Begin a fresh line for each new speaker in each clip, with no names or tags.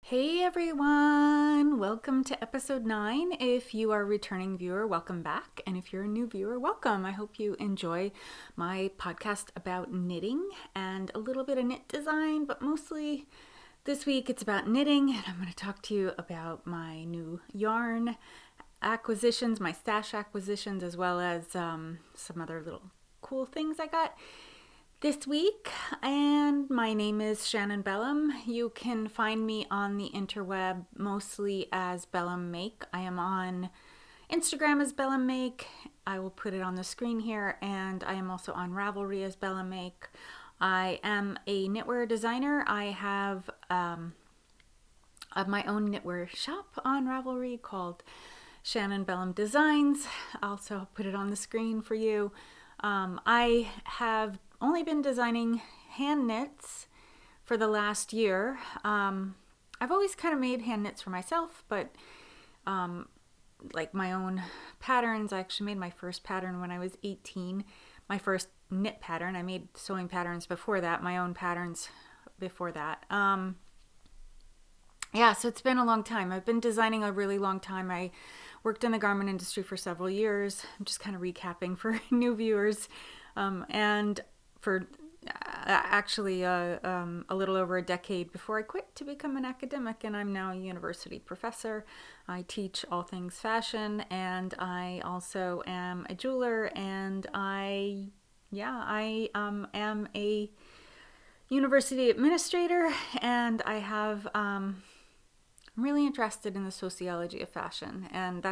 Hey everyone, welcome to episode 9. If you are a returning viewer, welcome back. And if you're a new viewer, welcome. I hope you enjoy my podcast about knitting and a little bit of knit design, but mostly this week it's about knitting. And I'm going to talk to you about my new yarn acquisitions, my stash acquisitions, as well as some other little cool things I got this week. And my name is Shannon Bellum. You can find me on the interweb mostly as Bellum Make. I am on Instagram as Bellum Make. I will put it on the screen here, and I am also on Ravelry as Bellum Make. I am a knitwear designer. I have my own knitwear shop on Ravelry called Shannon Bellum Designs. Also put it on the screen for you. I have only been designing hand knits for the last year. I've always kind of made hand knits for myself, but like my own patterns. I actually made my first pattern when I was 18. My first knit pattern. I made sewing patterns before that, my own patterns before that. So it's been a long time. I've been designing a really long time. I worked in the garment industry for several years. I'm just kind of recapping for new viewers. And for actually a little over a decade before I quit to become an academic, and I'm now a university professor. I teach all things fashion, and I also am a jeweler, and I am a university administrator, and I have I'm really interested in the sociology of fashion, and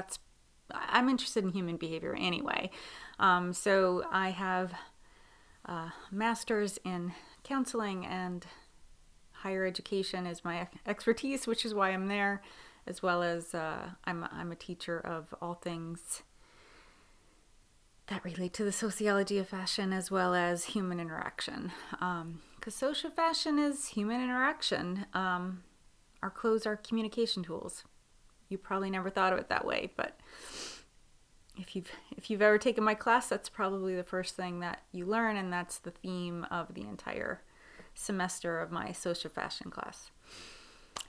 I'm interested in human behavior anyway. So I have master's in counseling, and higher education is my expertise, which is why I'm there, as well as I'm a teacher of all things that relate to the sociology of fashion, as well as human interaction. Because social fashion is human interaction. Our clothes are communication tools. You probably never thought of it that way, but if you've ever taken my class, that's probably the first thing that you learn, and that's the theme of the entire semester of my social fashion class.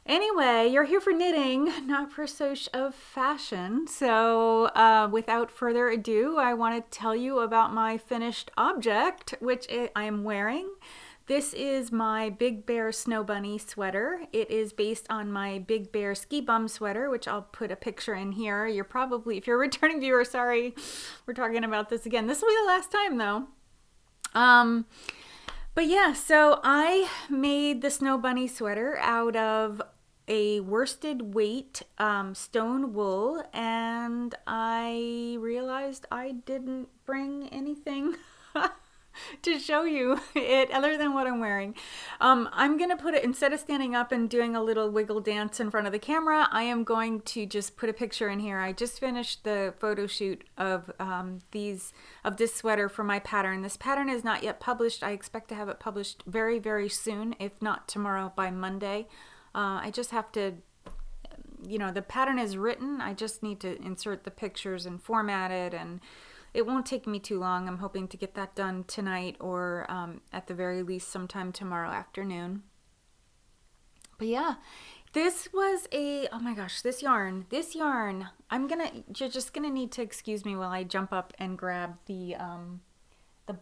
Anyway, you're here for knitting, not for social of fashion. So without further ado, I want to tell you about my finished object, which I am wearing. This is my Big Bear Snow Bunny sweater. It is based on my Big Bear Ski Bum sweater, which I'll put a picture in here. You're probably, if you're a returning viewer, sorry, we're talking about this again. This will be the last time though. But yeah, so I made the Snow Bunny sweater out of a worsted weight stone wool, and I realized I didn't bring anything to show you it other than what I'm wearing. I'm gonna put it, instead of standing up and doing a little wiggle dance in front of the camera, I am going to just put a picture in here. I just finished the photo shoot of this sweater for my pattern. This pattern is not yet published. I expect to have it published very, very soon, if not tomorrow, by Monday. I just have to, the pattern is written. I just need to insert the pictures and format it, and it won't take me too long. I'm hoping to get that done tonight, or at the very least sometime tomorrow afternoon. But yeah, this was oh my gosh, this yarn, you're just gonna need to excuse me while I jump up and grab the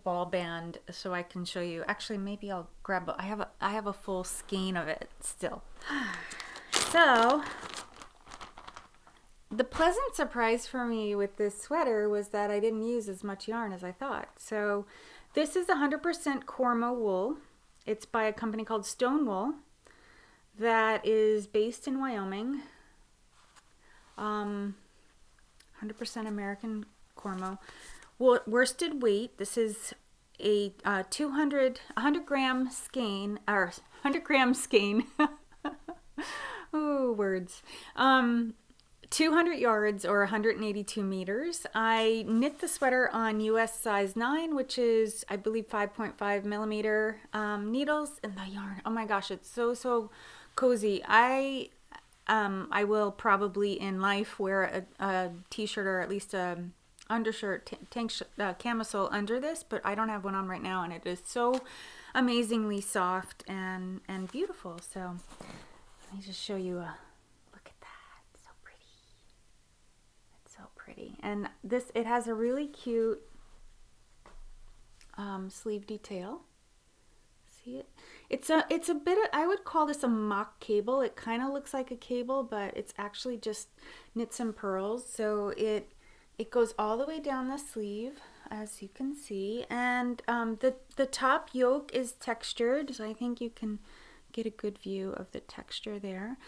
ball band so I can show you. Actually, maybe I'll grab, I have a full skein of it still. So the pleasant surprise for me with this sweater was that I didn't use as much yarn as I thought. So this is 100% Cormo wool. It's by a company called Stone Wool that is based in Wyoming. 100% American Cormo. Worsted weight. This is a 100 gram skein, or 100 gram skein. Oh, words. 200 yards or 182 meters. I knit the sweater on US size 9, which is, I believe, 5.5 millimeter needles. And the yarn, oh my gosh, it's so cozy. I will probably in life wear a t-shirt, or at least a undershirt, camisole under this, but I don't have one on right now, and it is so amazingly soft and beautiful. So Let me just show you a look at that. It's so pretty. It's so pretty. And it has a really cute sleeve detail. See it? It's a bit of, I would call this a mock cable. It kind of looks like a cable, but it's actually just knits and purls. So it goes all the way down the sleeve, as you can see, and the top yoke is textured, so I think you can get a good view of the texture there.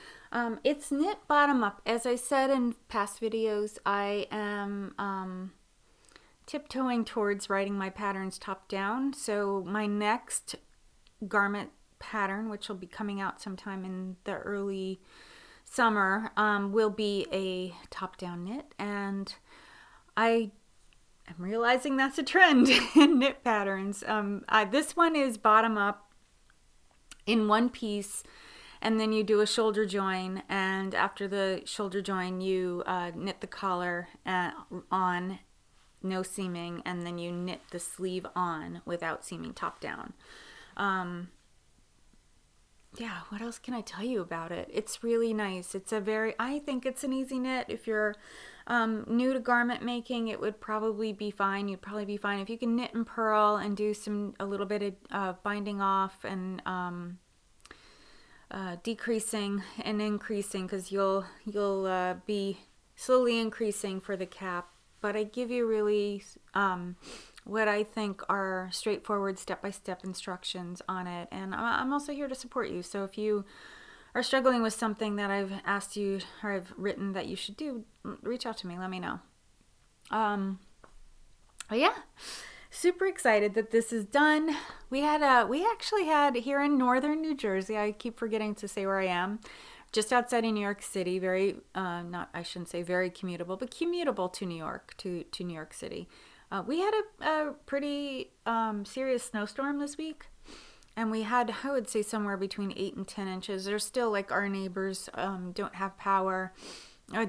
It's knit bottom up. As I said in past videos, I am tiptoeing towards writing my patterns top down. So my next garment pattern, which will be coming out sometime in the early summer, will be a top down knit, and I'm realizing that's a trend in knit patterns. This one is bottom up in one piece, and then you do a shoulder join, and after the shoulder join you knit the collar on, no seaming, and then you knit the sleeve on without seaming top down. Yeah, what else can I tell you about it? It's really nice. I think it's an easy knit. If you're new to garment making, it would probably be fine. You'd probably be fine if you can knit and purl and do a little bit of binding off and decreasing and increasing, because you'll be slowly increasing for the cap. But I give you really what I think are straightforward step-by-step instructions on it, and I'm also here to support you. So if you are struggling with something that I've asked you or I've written that you should do, reach out to me, let me know. But yeah, super excited that this is done. We actually had here in northern New Jersey, I keep forgetting to say where I am, just outside of New York City, I shouldn't say very commutable, but commutable to New York, to New York City. We had a pretty serious snowstorm this week, and we had, I would say, somewhere between 8 and 10 inches. There's still, like, our neighbors don't have power.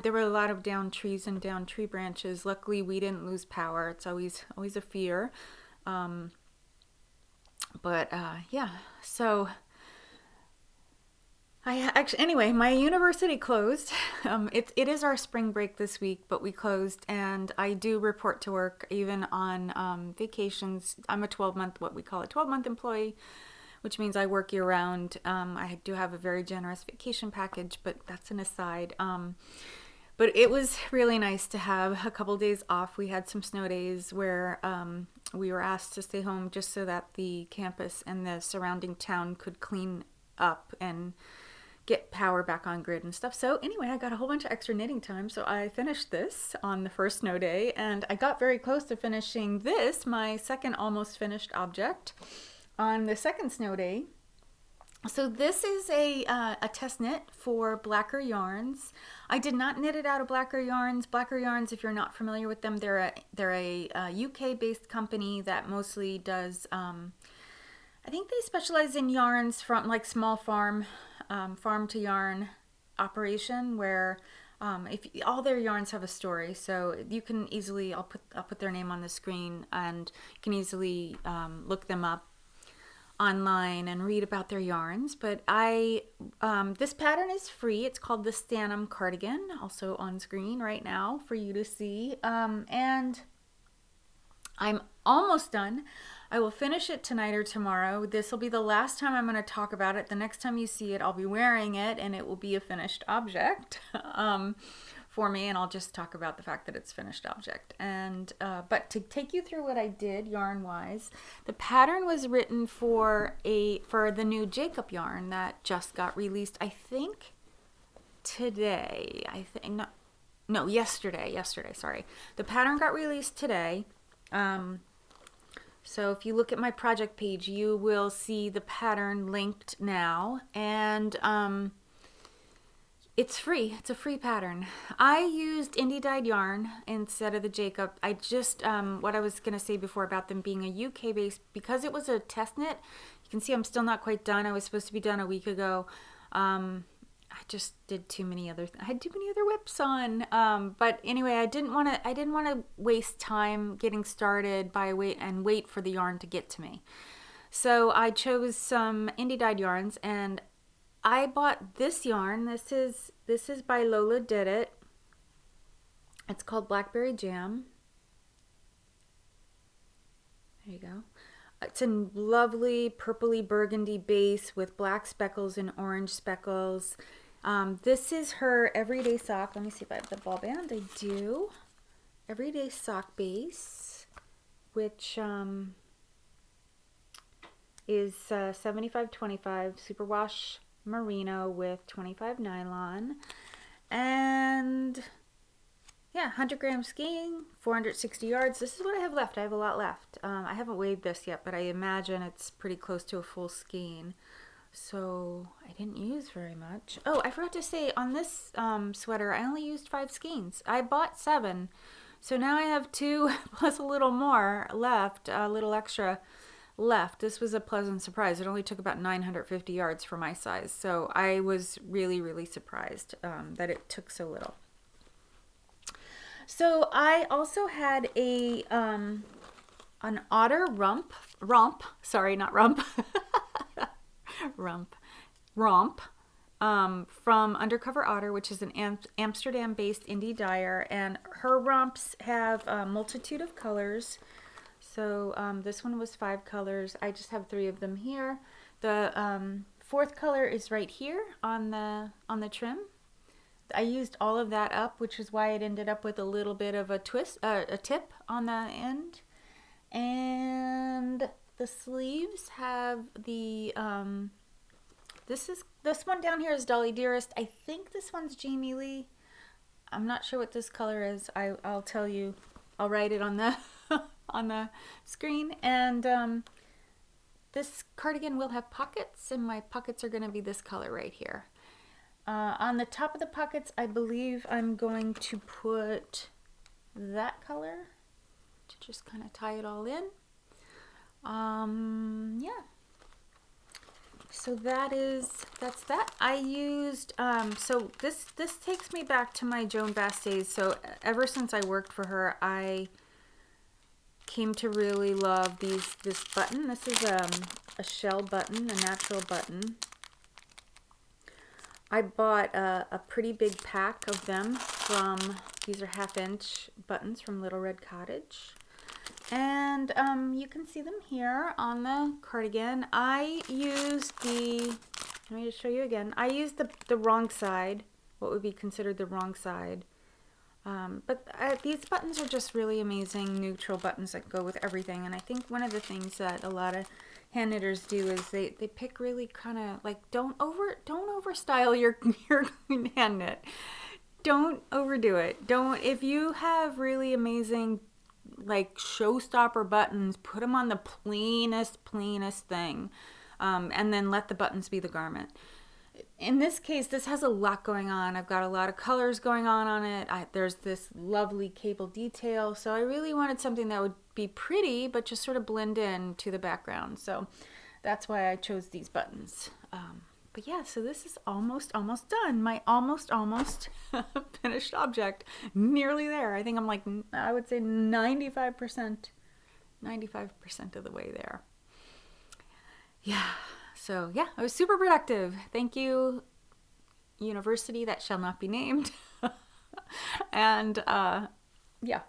There were a lot of downed trees and downed tree branches. Luckily, we didn't lose power. It's always a fear. Yeah, so anyway, my university closed. It is our spring break this week, but we closed, and I do report to work even on vacations. I'm a 12-month employee, which means I work year round. I do have a very generous vacation package, but that's an aside. But it was really nice to have a couple days off. We had some snow days where we were asked to stay home just so that the campus and the surrounding town could clean up and get power back on grid and stuff. So anyway, I got a whole bunch of extra knitting time, so I finished this on the first snow day, and I got very close to finishing this, my second almost finished object, on the second snow day. So this is a test knit for Blacker Yarns. I did not knit it out of Blacker Yarns. Blacker Yarns, if you're not familiar with them, they're a UK-based company that mostly does, I think they specialize in yarns from, like, small farm to yarn operation, where if all their yarns have a story, so you can easily, I'll put their name on the screen, and you can easily look them up online and read about their yarns. But this pattern is free. It's called the Stanham Cardigan, also on screen right now for you to see, and I'm almost done. I will finish it tonight or tomorrow. This will be the last time I'm going to talk about it. The next time you see it, I'll be wearing it, and it will be a finished object for me, and I'll just talk about the fact that it's finished object. And but to take you through what I did yarn-wise, the pattern was written for the new Jacob yarn that just got released, I think today. Yesterday. Sorry, the pattern got released today. So if you look at my project page, you will see the pattern linked now, and it's free. It's a free pattern. I used indie dyed yarn instead of the Jacob. I just, what I was going to say before about them being a UK based, because it was a test knit, you can see I'm still not quite done. I was supposed to be done a week ago. I just did too many other whips on. But anyway, I didn't want to waste time getting started by wait for the yarn to get to me. So I chose some indie dyed yarns, and I bought this yarn. This is by Lola Did It. It's called Blackberry Jam. There you go. It's a lovely purpley burgundy base with black speckles and orange speckles. This is her everyday sock. Let me see if I have the ball band. I do. Everyday sock base, which is 75-25 superwash merino with 25 nylon. And yeah, 100 gram skein, 460 yards. This is what I have left. I have a lot left. I haven't weighed this yet, but I imagine it's pretty close to a full skein. So I didn't use very much. Oh, I forgot to say on this sweater, I only used 5 skeins. I bought 7. So now I have 2 plus a little more left, a little extra left. This was a pleasant surprise. It only took about 950 yards for my size. So I was really, really surprised that it took so little. So I also had a an otter romp, sorry, not rump, romp from Undercover Otter, which is an Amsterdam-based indie dyer, and her romps have a multitude of colors. So this one was 5 colors. I just have 3 of them here. The 4th color is right here on the trim. I used all of that up, which is why it ended up with a little bit of a twist, a tip on the end. And the sleeves have the, this one down here is Dolly Dearest. I think this one's Jamie Lee. I'm not sure what this color is. I'll tell you. I'll write it on the on the screen. And this cardigan will have pockets, and my pockets are going to be this color right here. On the top of the pockets, I believe I'm going to put that color to just kind of tie it all in. Yeah. So that's that. I used, so this takes me back to my Joan Bass days. So ever since I worked for her, I came to really love this button. This is a shell button, a natural button. I bought a pretty big pack of them from, these are 1/2-inch buttons from Little Red Cottage. And you can see them here on the cardigan. I used let me just show you again. I used the wrong side, what would be considered the wrong side. But these buttons are just really amazing neutral buttons that go with everything. And I think one of the things that a lot of hand knitters do is they pick really kind of like, don't overstyle your hand knit. Don't overdo it. If you have really amazing like showstopper buttons, put them on the plainest thing, and then let the buttons be the garment. In this case, this has a lot going on. I've got a lot of colors going on it. There's this lovely cable detail. So I really wanted something that would be pretty, but just sort of blend in to the background. So that's why I chose these buttons. But yeah, so this is almost done. My almost finished object. Nearly there. I think I'm like, I would say 95% of the way there. Yeah. So yeah, I was super productive. Thank you, university that shall not be named. And yeah.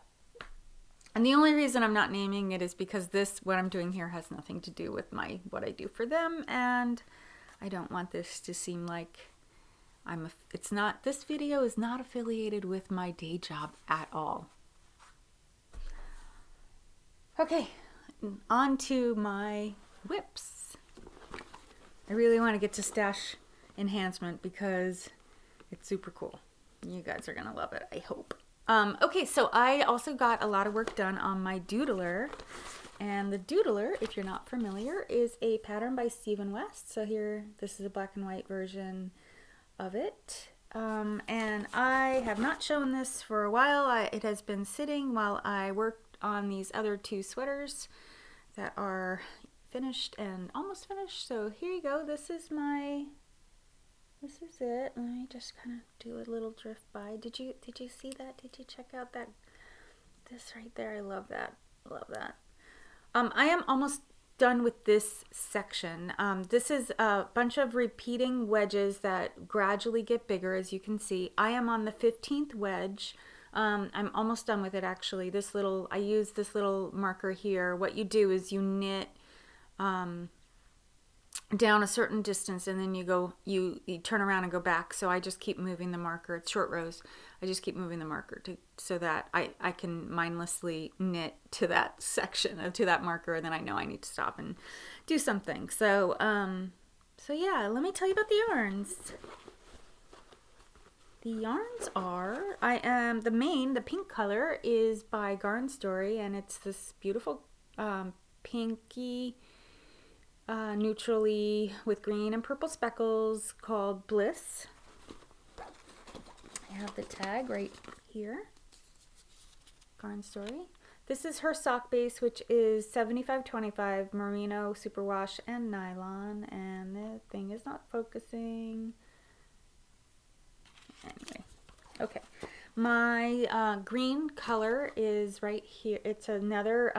And the only reason I'm not naming it is because what I'm doing here has nothing to do with what I do for them, and I don't want this to seem like this video is not affiliated with my day job at all. Okay, on to my whips. I really want to get to stash enhancement because it's super cool. You guys are going to love it, I hope. Okay, so I also got a lot of work done on my doodler. And the doodler, if you're not familiar, is a pattern by Stephen West. So here, this is a black and white version of it. And I have not shown this for a while. It has been sitting while I worked on these other 2 sweaters that are finished and almost finished. So here you go. This is it. Let me just kind of do a little drift by. Did you see that? Did you check out this right there? I love that. I am almost done with this section. This is a bunch of repeating wedges that gradually get bigger, as you can see. I am on the 15th wedge. I'm almost done with it actually. I use this little marker here. What you do is you knit down a certain distance, and then you turn around and go back. So I just keep moving the marker. It's short rows. I just keep moving the marker so that I can mindlessly knit to that section, to that marker, and then I know I need to stop and do something. So yeah, let me tell you about the yarns. The yarns are, the pink color is by Garn Story, and it's this beautiful pinky, neutrally with green and purple speckles called Bliss. I have the tag right here. Garn Story. This is her sock base, which is 75/25 merino, superwash, and nylon. And the thing is not focusing. Anyway, okay. My green color is right here. It's another,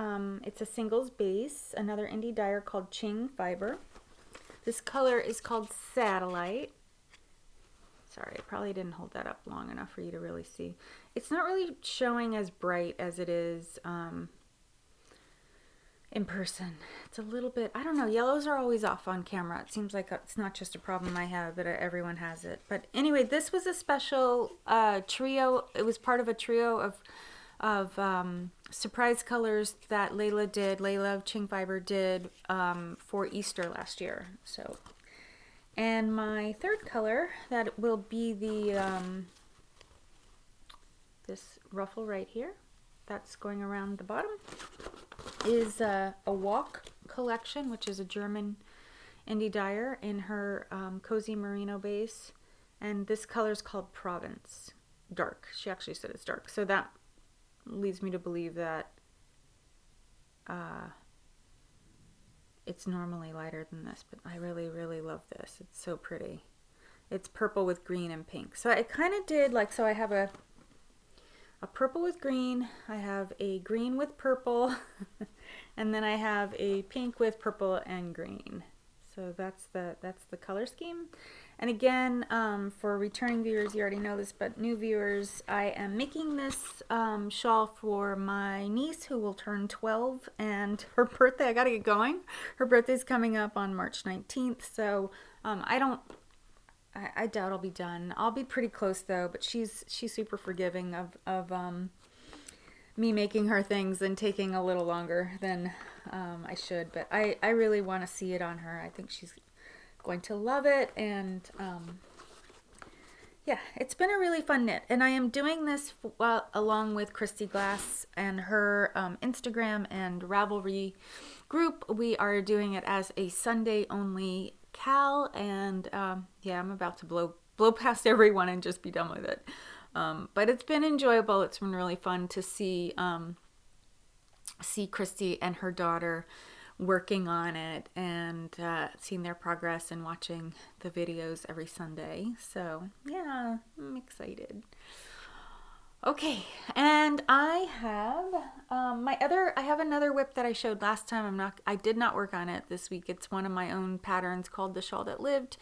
it's a singles base, another indie dyer called Ching Fiber. This color is called Satellite. Sorry, I probably didn't hold that up long enough for you to really see. It's not really showing as bright as it is in person. It's a little bit, I don't know, yellows are always off on camera. It seems like it's not just a problem I have, but everyone has it. But anyway, this was a special trio. It was part of a trio of surprise colors that Layla of Ching Fiber did for Easter last year. So, and my third color, that will be the this ruffle right here that's going around the bottom, is a Walk collection, which is a German indie dyer in her cozy merino base, and this color is called Provence Dark. She actually said it's dark, so that leads me to believe that it's normally lighter than this, but I really, really love this. It's so pretty. It's purple with green and pink. So I kind of did like, so I have a purple with green, I have a green with purple, and then I have a pink with purple and green. So that's the color scheme. And again, for returning viewers, you already know this, but new viewers, I am making this shawl for my niece who will turn 12, and her birthday, I gotta get going. Her birthday's coming up on March 19th, so I doubt I'll be done. I'll be pretty close though, but she's super forgiving of me making her things and taking a little longer than I should, but I really want to see it on her. I think she's going to love it, and yeah, it's been a really fun knit, and I am doing this along with Christy Glass and her Instagram and Ravelry group. We are doing it as a Sunday only Cal, and yeah, I'm about to blow past everyone and just be done with it. But it's been enjoyable. It's been really fun to see Christy and her daughter working on it, and seeing their progress and watching the videos every Sunday. So yeah, I'm excited. Okay, and I have I have another whip that I showed last time. I did not work on it this week. It's one of my own patterns called The Shawl That Lived,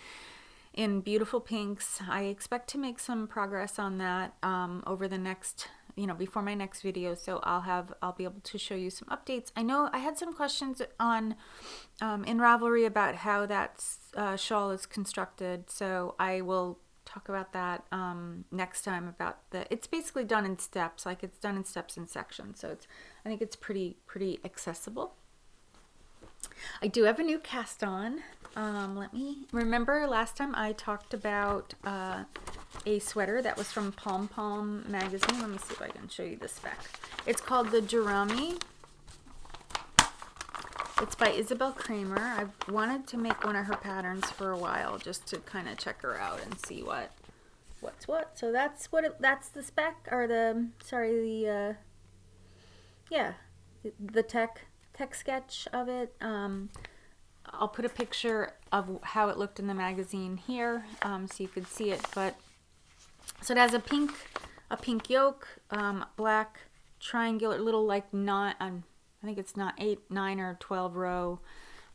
in beautiful pinks. I expect to make some progress on that over the next, before my next video. So I'll be able to show you some updates. I know I had some questions on in Ravelry about how that shawl is constructed. So I will talk about that next time. It's basically done in steps, like it's done in steps and sections. So I think it's pretty accessible. I do have a new cast on. Let me remember last time I talked about a sweater that was from Pom Pom magazine. Let me see if I can show you the spec. It's called the Jerami. It's by Isabel Kramer. I've wanted to make one of her patterns for a while, just to kind of check her out and see what's what. So that's that's the spec, or the tech sketch of it. I'll put a picture of how it looked in the magazine here, so you could see it. But so it has a pink yoke, black triangular little, like, not I think it's not 8, 9, or 12 row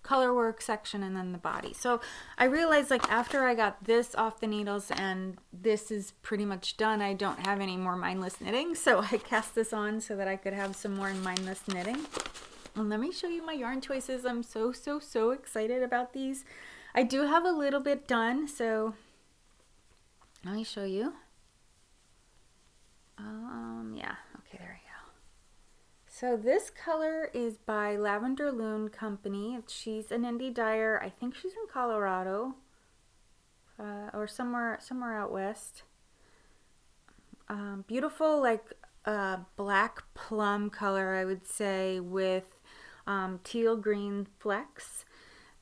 color work section, and then the body. So I realized, like, after I got this off the needles and this is pretty much done, I don't have any more mindless knitting. So I cast this on so that I could have some more mindless knitting. And let me show you my yarn choices. I'm so excited about these. I do have a little bit done, so let me show you. Yeah, okay, there we go. So this color is by Lavender Loon Company. She's an indie dyer. I think she's in Colorado, or somewhere out west. Beautiful, like black plum color, I would say, with teal green flecks.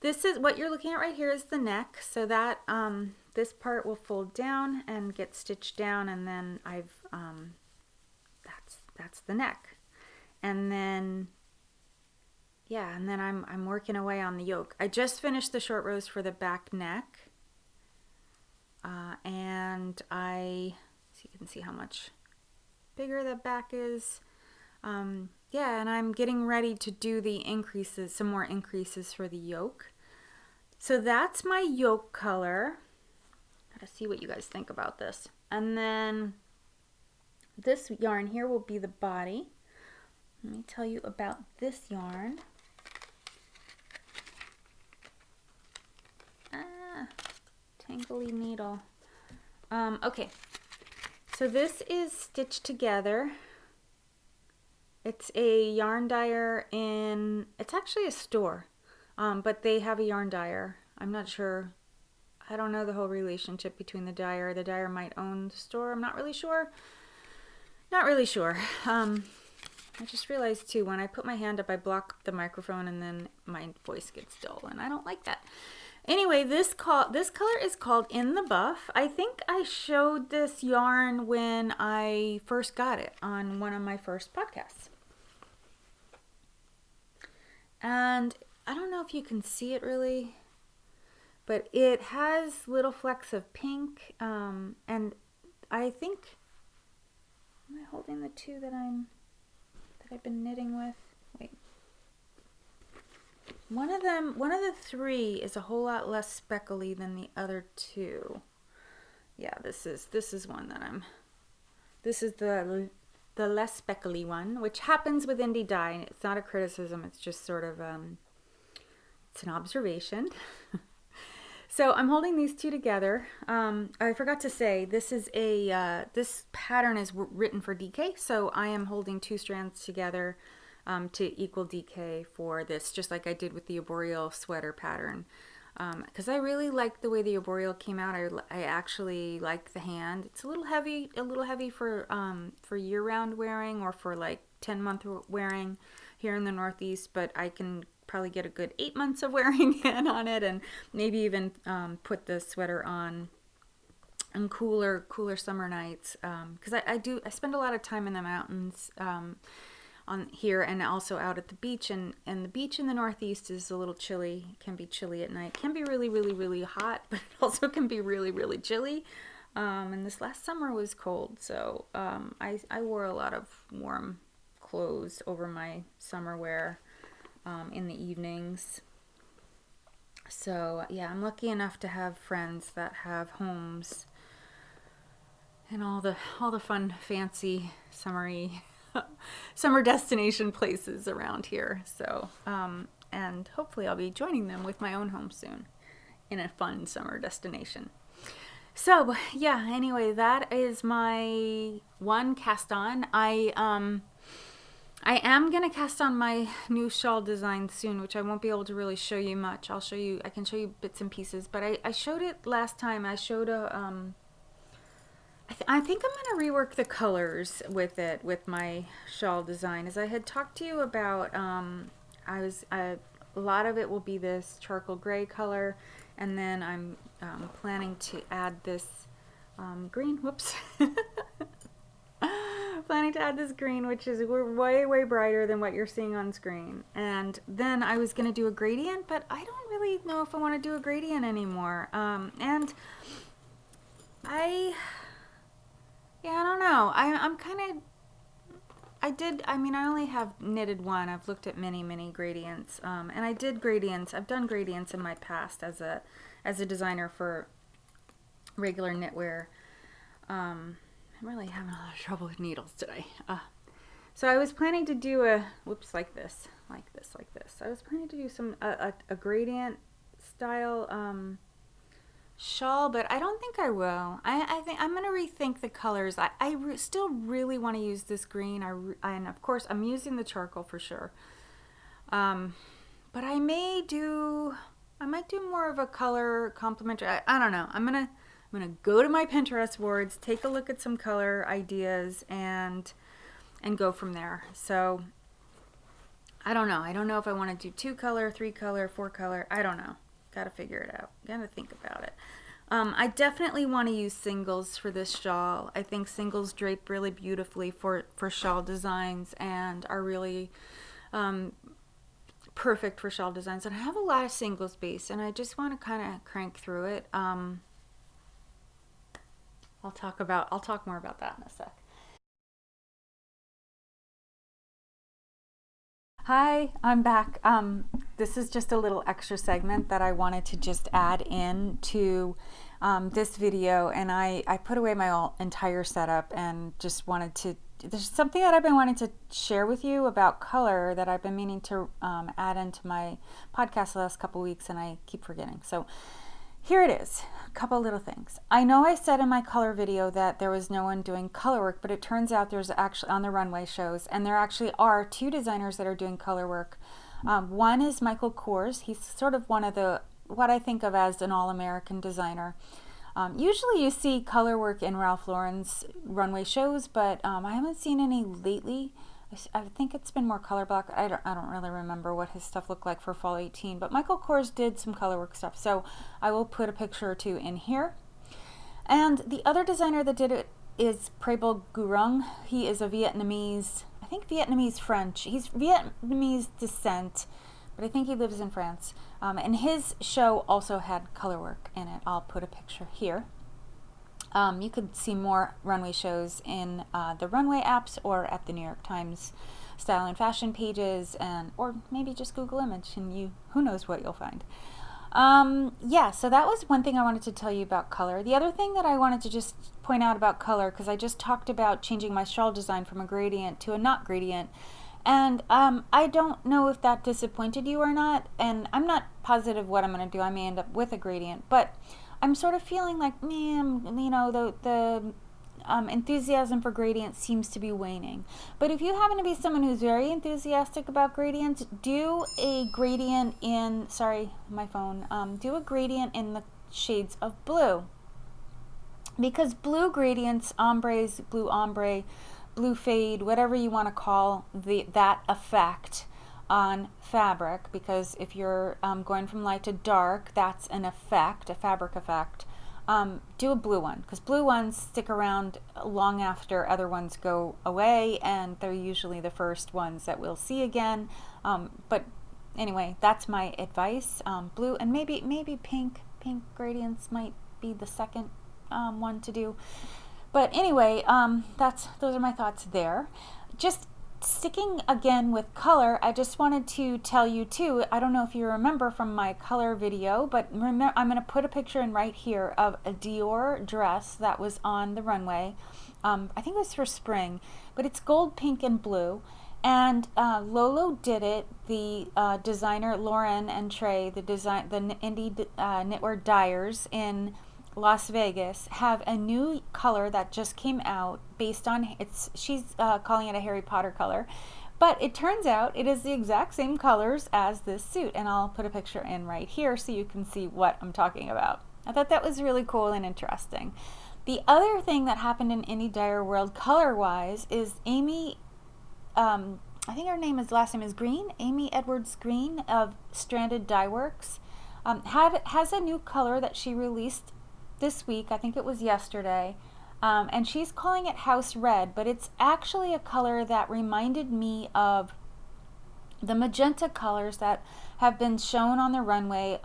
This is what you're looking at right here is the neck. So that this part will fold down and get stitched down, and then I've that's the neck. And then yeah, and then I'm working away on the yoke. I just finished the short rows for the back neck, and so you can see how much bigger the back is. Yeah, and I'm getting ready to do the increases, some more increases for the yoke. So that's my yoke color. Gotta see what you guys think about this. And then this yarn here will be the body. Let me tell you about this yarn. Tangly needle. Okay, so this is Stitched Together. It's a yarn dyer it's actually a store, but they have a yarn dyer. I'm not sure. I don't know the whole relationship between the dyer. The dyer might own the store. I'm not really sure. I just realized too, when I put my hand up, I block the microphone and then my voice gets dull, and I don't like that. Anyway, this color is called In the Buff. I think I showed this yarn when I first got it on one of my first podcasts. And I don't know if you can see it really, but it has little flecks of pink, and I think, am I holding the two that I've been knitting with? Wait. One of the three is a whole lot less speckly than the other two. Yeah, this is one that this is the less speckly one, which happens with indie dye. It's not a criticism, it's just sort of it's an observation. So I'm holding these two together. I forgot to say, this pattern is written for DK, so I am holding two strands together to equal DK for this, just like I did with the arboreal sweater pattern. Because I really like the way the arboreal came out. I actually like the hand. It's a little heavy for year-round wearing, or for like 10-month wearing here in the Northeast, but I can probably get a good 8 months of wearing in on it, and maybe even put the sweater on cooler summer nights, because I spend a lot of time in the mountains on here, and also out at the beach, and the beach in the Northeast is a little chilly. It can be chilly at night. It can be really hot, but it also can be really chilly. And this last summer was cold, so I wore a lot of warm clothes over my summer wear in the evenings. So yeah, I'm lucky enough to have friends that have homes and all the fun, fancy, summer destination places around here. So and hopefully I'll be joining them with my own home soon in a fun summer destination. So yeah, anyway, that is my one cast on. I am going to cast on my new shawl design soon, which I won't be able to really show you much. I can show you bits and pieces, but I showed it last time. I showed I think I'm going to rework the colors with it, with my shawl design. As I had talked to you about, a lot of it will be this charcoal gray color, and then I'm planning to add this green, whoops. Planning to add this green, which is way brighter than what you're seeing on screen. And then I was going to do a gradient, but I don't really know if I want to do a gradient anymore. And I don't know. I only have knitted one. I've looked at many gradients. And I did gradients. I've done gradients in my past as a designer for regular knitwear. I'm really having a lot of trouble with needles today. So I was planning to do like this. I was planning to do a gradient style shawl, but I don't think I will. I think I'm going to rethink the colors. I still really want to use this green. And of course I'm using the charcoal for sure. But I might do more of a color complementary. I don't know. I'm gonna go to my Pinterest boards, take a look at some color ideas, and go from there. So I don't know. I don't know if I want to do 2 color, 3 color, 4 color. I don't know. Gotta figure it out. Gotta think about it. I definitely want to use singles for this shawl. I think singles drape really beautifully for shawl designs and are really perfect for shawl designs. And I have a lot of single space, and I just want to kind of crank through it. I'll talk more about that in a sec. Hi, I'm back. This is just a little extra segment that I wanted to just add in to this video, and I put away my entire setup and just wanted to, there's something that I've been wanting to share with you about color that I've been meaning to add into my podcast the last couple weeks, and I keep forgetting. So here it is, a couple little things. I know I said in my color video that there was no one doing color work, but it turns out there's actually on the runway shows, and there actually are 2 designers that are doing color work. One is Michael Kors. He's sort of one of what I think of as an all-American designer. Usually you see color work in Ralph Lauren's runway shows, but I haven't seen any lately. I think it's been more color block. I don't really remember what his stuff looked like for fall 18, but Michael Kors did some color work stuff, so I will put a picture or 2 in here. And the other designer that did it is Prabal Gurung. He is a Vietnamese, I think Vietnamese French. He's Vietnamese descent, but I think he lives in France. And his show also had color work in it. I'll put a picture here. You could see more runway shows in the runway apps or at the New York Times style and fashion pages, or maybe just Google image and who knows what you'll find. Yeah, so that was one thing I wanted to tell you about color. The other thing that I wanted to just point out about color, because I just talked about changing my shawl design from a gradient to a not gradient, and I don't know if that disappointed you or not, and I'm not positive what I'm going to do. I may end up with a gradient, but I'm sort of feeling like, man, the enthusiasm for gradients seems to be waning. But if you happen to be someone who's very enthusiastic about gradients, do a gradient in, do a gradient in the shades of blue. Because blue gradients, ombres, blue ombre, blue fade, whatever you want to call that effect on fabric, because if you're going from light to dark, that's an effect, a fabric effect. Do a blue one, because blue ones stick around long after other ones go away, and they're usually the first ones that we'll see again. But anyway, that's my advice. Blue and maybe pink gradients might be the second one to do. But anyway, those are my thoughts there. Just sticking again with color, I just wanted to tell you too, I don't know if you remember from my color video, but remember, I'm going to put a picture in right here of a Dior dress that was on the runway. I think it was for spring, but it's gold, pink, and blue. And Lolo did it. The designer Lauren and Trey, the indie knitwear dyers in Las Vegas, have a new color that just came out based on she's calling it a Harry Potter color, but it turns out it is the exact same colors as this suit, and I'll put a picture in right here so you can see what I'm talking about. I thought that was really cool and interesting. The other thing that happened in indie dyer world color wise is Amy, I think her last name is Green, Amy Edwards Green of Stranded Dye Works, has a new color that she released this week. I think it was yesterday, and she's calling it House Red, but it's actually a color that reminded me of The magenta colors that have been shown on the runway,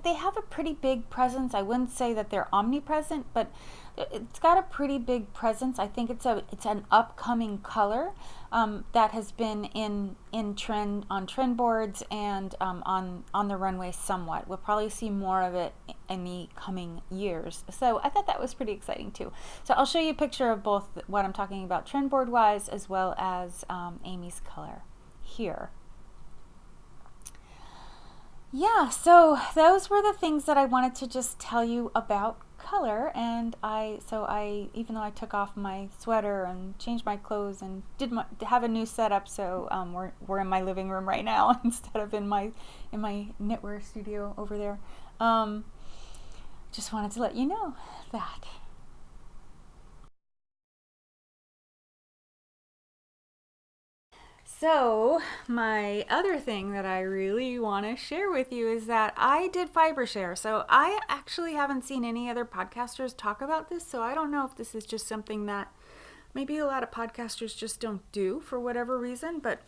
they have a pretty big presence. I wouldn't say that they're omnipresent, but it's got a pretty big presence. I think it's an upcoming color that has been in trend on trend boards and on the runway somewhat. We'll probably see more of it in the coming years. So I thought that was pretty exciting too. So I'll show you a picture of both what I'm talking about trend board wise as well as Amy's color here. Yeah, so those were the things that I wanted to just tell you about color. And I even though I took off my sweater and changed my clothes and have a new setup, so we're in my living room right now instead of in my knitwear studio over there. Just wanted to let you know that. So my other thing that I really want to share with you is that I did Fibre Share. So I actually haven't seen any other podcasters talk about this. So I don't know if this is just something that maybe a lot of podcasters just don't do for whatever reason. But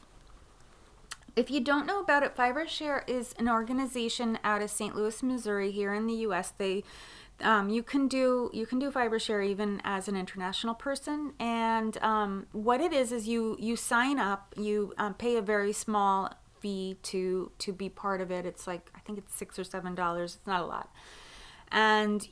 if you don't know about it, Fibre Share is an organization out of St. Louis, Missouri, here in the U.S. You can do Fibre Share even as an international person, and what it is you sign up, you pay a very small fee to be part of it. It's like, I think it's $6 or $7. It's not a lot. And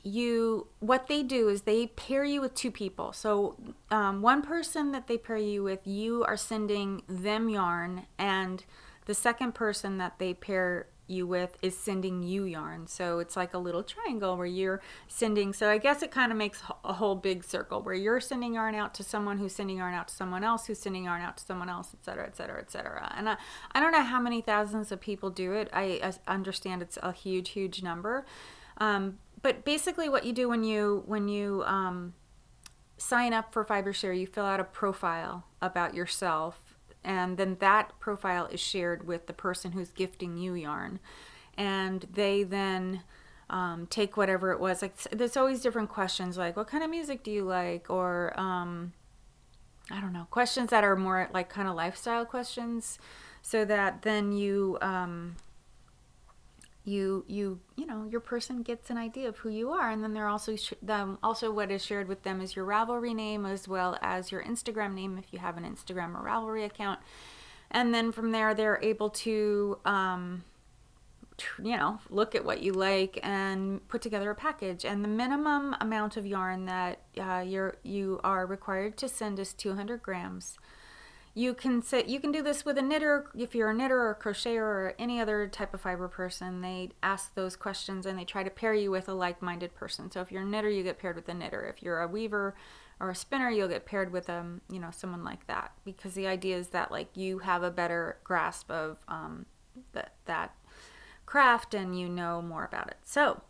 what they do is they pair you with two people. So one person that they pair you with, you are sending them yarn, and the second person that they pair you with is sending you yarn. So it's like a little triangle where you're sending, so I guess it kind of makes a whole big circle where you're sending yarn out to someone who's sending yarn out to someone else who's sending yarn out to someone else, etc., etc., etc. And I don't know how many thousands of people do it. I understand it's a huge number. But basically what you do when you sign up for Fibre Share, you fill out a profile about yourself, and then that profile is shared with the person who's gifting you yarn, and they then take whatever it was. Like, there's always different questions, like what kind of music do you like, or I don't know, questions that are more like kind of lifestyle questions, so that then you know, your person gets an idea of who you are. And then they're also also what is shared with them is your Ravelry name, as well as your Instagram name if you have an Instagram or Ravelry account. And then from there they're able to look at what you like and put together a package. And the minimum amount of yarn that you are required to send is 200 grams. You can do this with a knitter. If you're a knitter or a crocheter or any other type of fiber person, they ask those questions and they try to pair you with a like-minded person. So if you're a knitter, you get paired with a knitter. If you're a weaver or a spinner, you'll get paired with someone like that, because the idea is that like you have a better grasp of that craft and you know more about it. So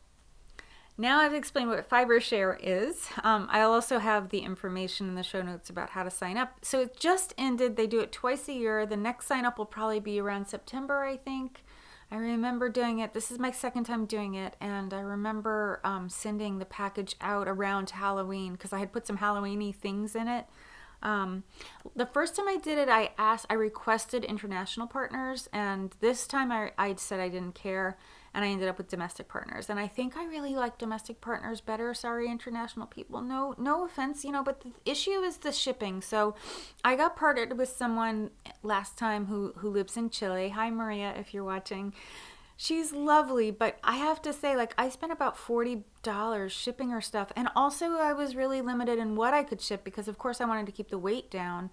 now I've explained what Fibre Share is. I'll also have the information in the show notes about how to sign up. So it just ended. They do it twice a year. The next sign up will probably be around September, I think. I remember doing it. This is my second time doing it. And I remember sending the package out around Halloween because I had put some Halloween-y things in it. The first time I did it, I requested international partners. And this time I said I didn't care. And I ended up with domestic partners. And I think I really like domestic partners better. Sorry, international people. No offense, but the issue is the shipping. So I got partnered with someone last time who lives in Chile. Hi, Maria, if you're watching. She's lovely, but I have to say, like, I spent about $40 shipping her stuff. And also I was really limited in what I could ship because, of course, I wanted to keep the weight down.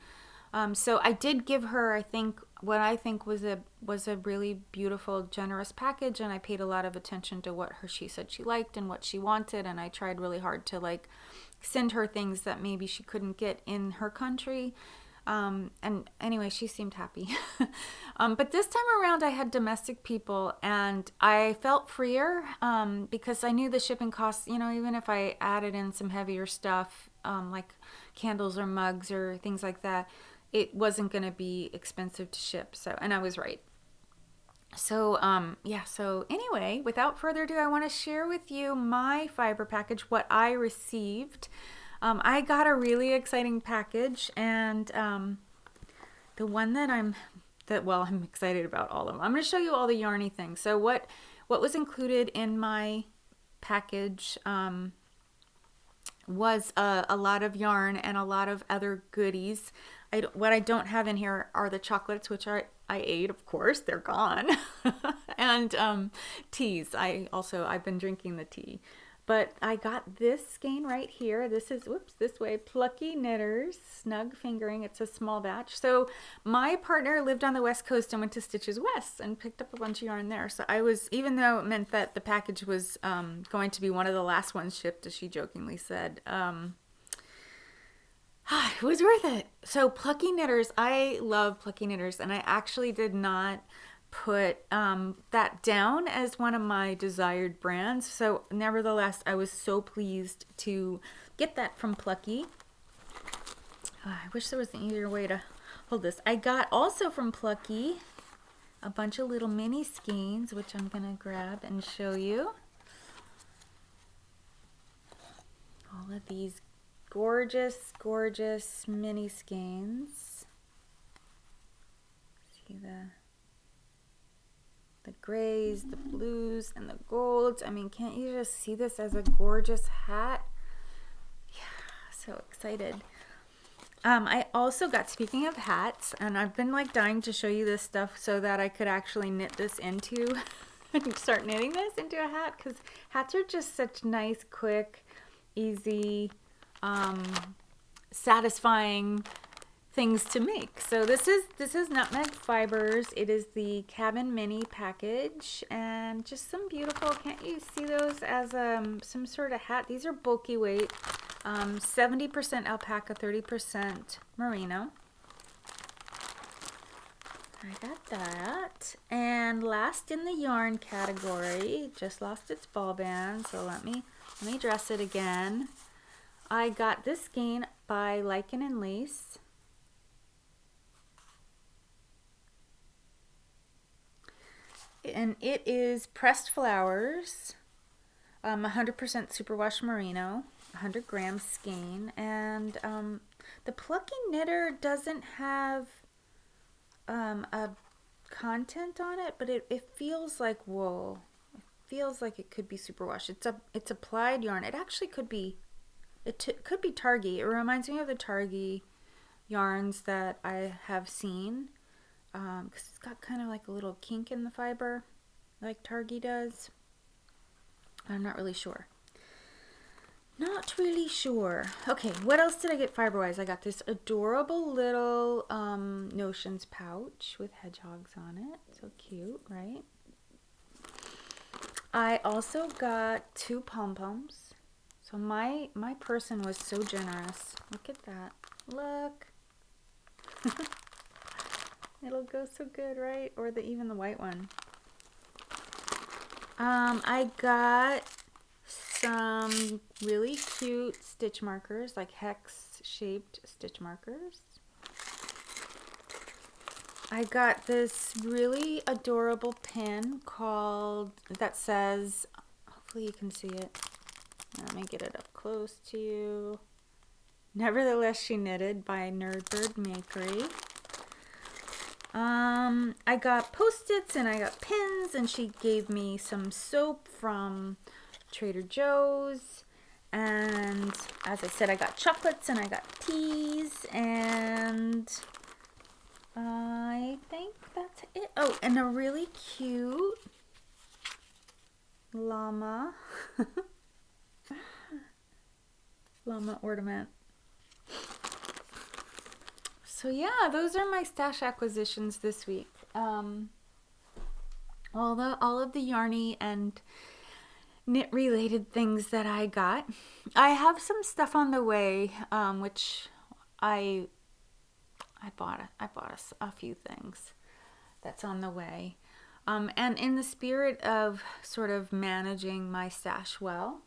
So I did give her, I think, what I think was a really beautiful, generous package, and I paid a lot of attention to she said she liked and what she wanted, and I tried really hard to like send her things that maybe she couldn't get in her country. And anyway, she seemed happy. But this time around I had domestic people and I felt freer because I knew the shipping costs, even if I added in some heavier stuff like candles or mugs or things like that, it wasn't going to be expensive to ship. So, and I was right. So, so anyway, without further ado, I want to share with you my fiber package, what I received. I got a really exciting package, and the one that I'm well, I'm excited about all of them. I'm going to show you all the yarny things. So what was included in my package was a lot of yarn and a lot of other goodies. What I don't have in here are the chocolates, which I ate, of course, they're gone. And teas. I've been drinking the tea. But I got this skein right here. This is, this way, Plucky Knitters, Snug Fingering. It's a small batch. So my partner lived on the West Coast and went to Stitches West and picked up a bunch of yarn there. So I was, even though it meant that the package was going to be one of the last ones shipped, as she jokingly said, it was worth it. So Plucky Knitters, I love Plucky Knitters, and I actually did not put that down as one of my desired brands. So nevertheless, I was so pleased to get that from Plucky. I wish there was an easier way to hold this. I got also from Plucky a bunch of little mini skeins, which I'm going to grab and show you. All of these gorgeous, gorgeous mini skeins. See the grays, the blues, and the golds. I mean, can't you just see this as a gorgeous hat? Yeah, so excited. I also got, speaking of hats, and I've been like dying to show you this stuff so that I could actually knit this into, start knitting this into a hat, because hats are just such nice, quick, easy, satisfying things to make. So this is Nutmeg Fibres. It is the Cabin Mini package, and just some beautiful, can't you see those as some sort of hat? These are bulky weight, 70% alpaca, 30% merino. I got that. And last in the yarn category, just lost its ball band, so let me dress it again. I got this skein by Lichen and Lace. And it is pressed flowers, 100% superwash merino, 100 grams skein. And the Plucky Knitter doesn't have a content on it, but it feels like wool. It feels like it could be superwash. It's applied yarn. It actually could be, could be Targhee. It reminds me of the Targhee yarns that I have seen. Because it's got kind of like a little kink in the fiber, like Targhee does. I'm not really sure. Not really sure. Okay, what else did I get fiber-wise? I got this adorable little Notions pouch with hedgehogs on it. So cute, right? I also got 2 pom-poms. So my person was so generous. Look at that. Look. It'll go so good, right? Or even the white one. I got some really cute stitch markers, like hex-shaped stitch markers. I got this really adorable pin that says, hopefully you can see it. Let me get it up close to you. Nevertheless, She Knitted by Nerdbird Makery. I got Post-its and I got pins, and she gave me some soap from Trader Joe's, and as I said, I got chocolates and I got teas, and I think that's it. Oh, and a really cute llama ornament. So yeah, those are my stash acquisitions this week. All of the yarny and knit related things that I got. I have some stuff on the way, which I bought a few things that's on the way. And in the spirit of sort of managing my stash well,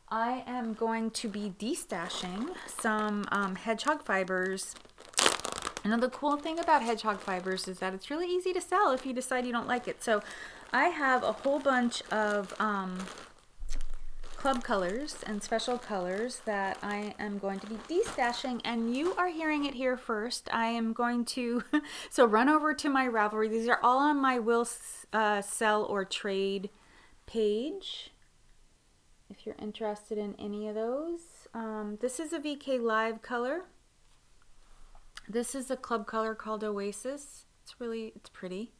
I am going to be destashing some Hedgehog fibers. And the cool thing about Hedgehog fibers is that it's really easy to sell if you decide you don't like it. So I have a whole bunch of club colors and special colors that I am going to be destashing, and you are hearing it here first. I am going to, so run over to my Ravelry. These are all on my will sell or trade page if you're interested in any of those. This is a VK Live color. This is a club color called Oasis. It's pretty.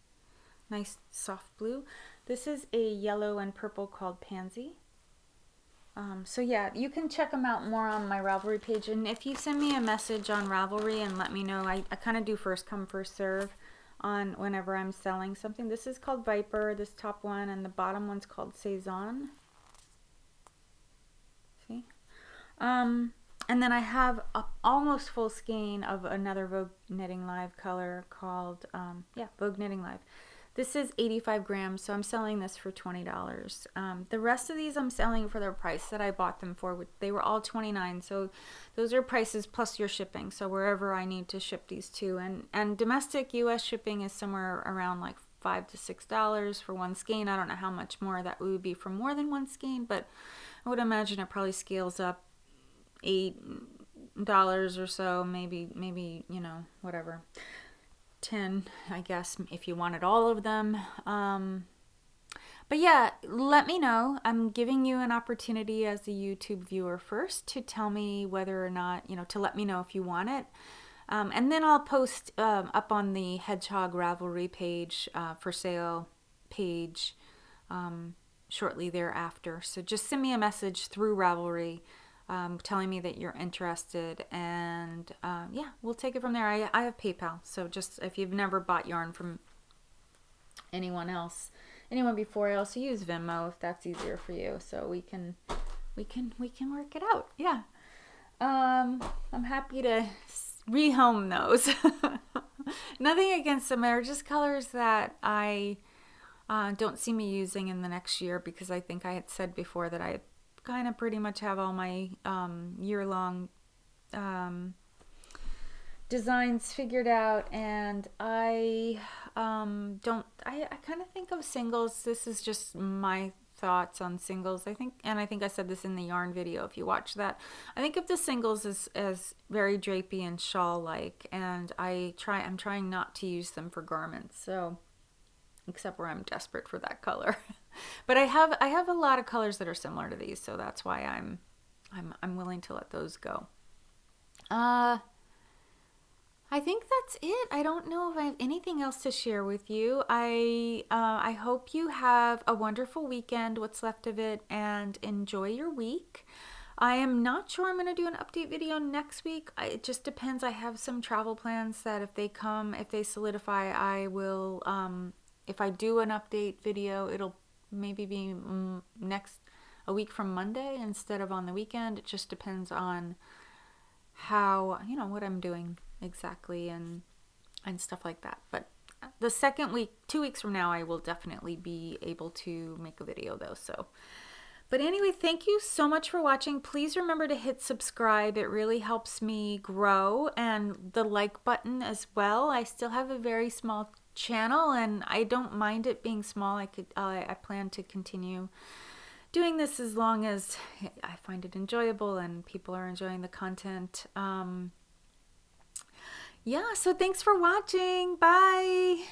Nice soft blue. This is a yellow and purple called Pansy. So yeah, you can check them out more on my Ravelry page. And if you send me a message on Ravelry and let me know, I kind of do first come, first serve on whenever I'm selling something. This is called Viper, this top one, and the bottom one's called Saison. See? And then I have a almost full skein of another Vogue Knitting Live color called, Vogue Knitting Live. This is 85 grams, so I'm selling this for $20. The rest of these I'm selling for their price that I bought them for. They were all $29, so those are prices plus your shipping, so wherever I need to ship these to. And domestic US shipping is somewhere around like $5 to $6 for one skein. I don't know how much more that would be for more than one skein, but I would imagine it probably scales up $8 or so, maybe, you know, whatever. 10, I guess, if you wanted all of them. But yeah, let me know. I'm giving you an opportunity as a YouTube viewer first to tell me whether or not, you know, to let me know if you want it. And then I'll post up on the Hedgehog Ravelry page, for sale page, shortly thereafter. So just send me a message through Ravelry telling me that you're interested, and yeah, we'll take it from there. I have PayPal, so just if you've never bought yarn from anyone before, I also use Venmo if that's easier for you. So we can work it out. Yeah, I'm happy to rehome those. Nothing against them. They're just colors that I don't see me using in the next year, because I think I had said before that I kind of pretty much have all my year-long designs figured out, and I kind of think of singles. This is just my thoughts on singles. I think I said this in the yarn video if you watch that. I think of the singles as very drapey and shawl-like, and I'm trying not to use them for garments, so except where I'm desperate for that color. But I have a lot of colors that are similar to these, so that's why I'm willing to let those go. I think that's it. I don't know if I have anything else to share with you. I hope you have a wonderful weekend, what's left of it, and enjoy your week. I am not sure I'm going to do an update video next week. It just depends. I have some travel plans that if they solidify, I will, if I do an update video, it'll maybe be a week from Monday instead of on the weekend. It just depends on how, you know, what I'm doing exactly and stuff like that. But the second week, 2 weeks from now, I will definitely be able to make a video though. So, but anyway, thank you so much for watching. Please remember to hit subscribe. It really helps me grow, and the like button as well. I still have a very small channel, and I don't mind it being small. I plan to continue doing this as long as I find it enjoyable and people are enjoying the content. Yeah, so thanks for watching. Bye.